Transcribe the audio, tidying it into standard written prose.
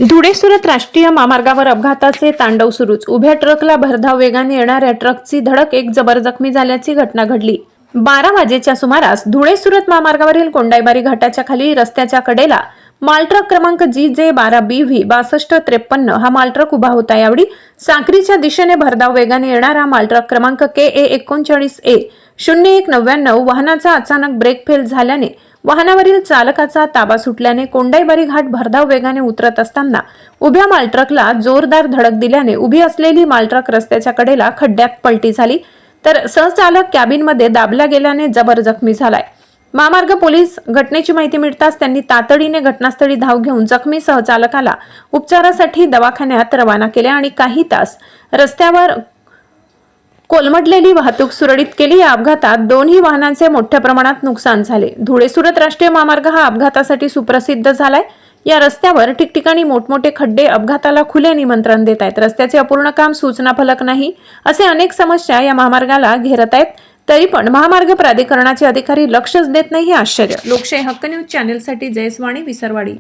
धुळे सुरत राष्ट्रीय महामार्गावर अपघाताचे तांडव सुरूच। उभ्या ट्रकला भरधाव वेगाने येणाऱ्या ट्रकची धडक एक जबर जखमी झाल्याची घटना घडली। 12 वाजेच्या सुमारास धुळे सुरत महामार्गावरील कोंडाईबारी घाटाच्या खाली रस्त्याच्या कडेला मालट्रक क्रमांक GJ12BV 6253 हा मालट्रक उभा होता। यावेळी साक्रीच्या दिशेने भरधाव वेगाने येणारा मालट्रक क्रमांक KA39A0199 वाहनाचा अचानक ब्रेक फेल झाल्याने वाहनावरील चालकाचा ताबा सुटल्याने कोंडाईबारी घाट भरधाव वेगाने उतरत असताना उभ्या मालट्रकला जोरदार धडक दिल्याने उभी असलेली मालट्रक रस्त्याच्या कडेला खड्ड्यात पलटी झाली, तर सहचालक कॅबिनमध्ये दाबला गेल्याने जबर जखमी झालाय। महामार्ग पोलीस घटनेची माहिती मिळताच त्यांनी तातडीने घटनास्थळी धाव घेऊन जखमी सहचालकाला उपचारासाठी दवाखान्यात रवाना केले आणि काही तास रस्त्यावर कोलमडलेली वाहतूक सुरळीत केली। या अपघातात दोन्ही वाहनांचे मोठ्या प्रमाणात नुकसान झाले। धुळे सुरत राष्ट्रीय महामार्ग हा अपघातासाठी सुप्रसिद्ध झालाय। या रस्त्यावर ठिकठिकाणी मोठमोठे खड्डे अपघाताला खुले निमंत्रण देत आहेत। रस्त्याचे अपूर्ण काम, सूचना फलक नाही असे अनेक समस्या या महामार्गाला घेरत आहेत। तरी पण महामार्ग प्राधिकरणाचे अधिकारी लक्षच देत नाही हे आश्चर्य। लोकशाही हक्क न्यूज चॅनलसाठी जयस्वाणी, विसरवाडी।